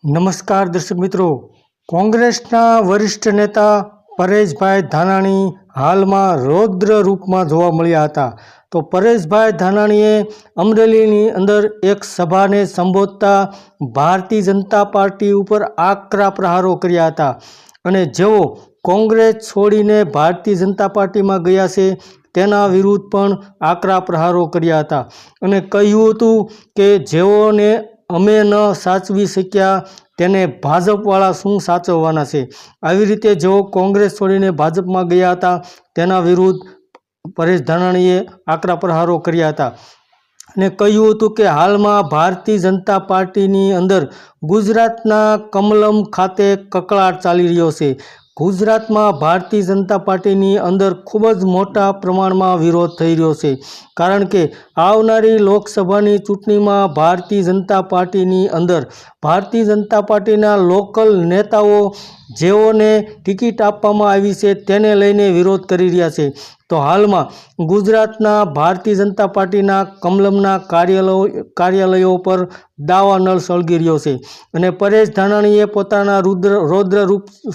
નમસ્કાર દર્શક મિત્રો, કોંગ્રેસના વરિષ્ઠ નેતા પરેશભાઈ ધાનાણી હાલમાં રૌદ્ર રૂપમાં જોવા મળ્યા હતા. તો પરેશભાઈ ધાનાણીએ અમરેલીની અંદર એક સભાને સંબોધતા ભારતીય જનતા પાર્ટી ઉપર આકરા પ્રહારો કર્યા હતા અને જેઓ કોંગ્રેસ છોડીને ભારતીય જનતા પાર્ટીમાં ગયા છે તેના વિરુદ્ધ પણ આકરા પ્રહારો કર્યા હતા અને કહ્યું હતું કે જેઓને અમે ન સાચવી શક્યા તેને ભાજપવાળા શું સાચવવાના છે. આવી રીતે જેઓ કોંગ્રેસ છોડીને ભાજપમાં ગયા હતા તેના વિરુદ્ધ પરેશ ધાનાણીએ આકરા પ્રહારો કર્યા હતા અને કહ્યું હતું કે હાલમાં ભારતીય જનતા પાર્ટીની અંદર ગુજરાતના કમલમ ખાતે કકળાટ ચાલી રહ્યો છે. ગુજરાતમાં ભારતીય જનતા પાર્ટીની અંદર ખૂબ જ મોટા પ્રમાણમાં વિરોધ થઈ રહ્યો છે, કારણ કે આવનારી લોકસભાની ચૂંટણીમાં ભારતીય જનતા પાર્ટીની અંદર ભારતીય જનતા પાર્ટીના લોકલ નેતાઓ જેઓને ટિકિટ આપવામાં આવી છે તેને લઈને વિરોધ કરી રહ્યા છે. તો હાલમાં ગુજરાતના ભારતીય જનતા પાર્ટીના કમલમના કાર્યાલયો પર દાવાનળ સળગી રહ્યો છે અને પરેશ ધાનાણીએ પોતાના રૌદ્ર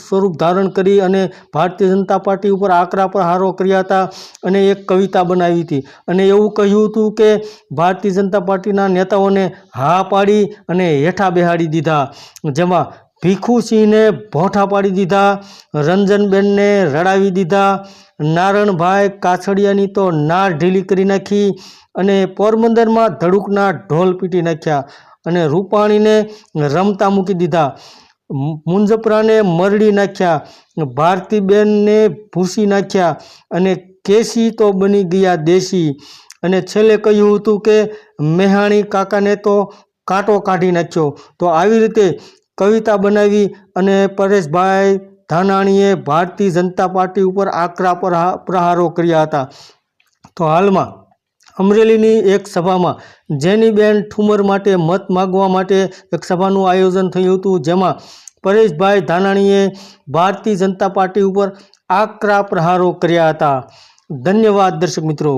સ્વરૂપ ધારણ કરી અને ભારતીય જનતા પાર્ટી ઉપર આકરા પ્રહારો કર્યા હતા અને એક કવિતા બનાવી હતી અને એવું કહ્યું હતું કે ભારતીય જનતા પાર્ટીના નેતાઓને હા પાડી અને હેઠા બેહાડી દીધા, જેમાં ભીખુસિંહને ભોંઠા પાડી દીધા, રંજનબેનને રડાવી દીધા, નારણભાઈ કાછડિયાની તો નાર ઢીલી કરી નાખી અને પોરબંદરમાં ધડુકના ઢોલ પીટી નાખ્યા અને રૂપાણીને રમતા મૂકી દીધા, મુંજપરાને મરડી નાખ્યા, ભારતીબેનને ભૂસી નાખ્યા અને કેસી તો બની ગયા દેશી અને છેલ્લે કહ્યું હતું કે મેહાણી કાકાને તો કાંટો કાઢી નાખ્યો. તો આવી રીતે કવિતા બનાવી અને પરેશભાઈ ધાનાણીએ ભારતીય જનતા પાર્ટી ઉપર આકરા પ્રહારો કર્યા હતા. તો હાલમાં અમરેલીની એક સભામાં જેનીબેન ઠુમર માટે મત માગવા માટે એક સભાનું આયોજન થયું હતું, જેમાં પરેશભાઈ ધાનાણીએ ભારતીય જનતા પાર્ટી ઉપર આકરા પ્રહારો કર્યા હતા. ધન્યવાદ દર્શક મિત્રો.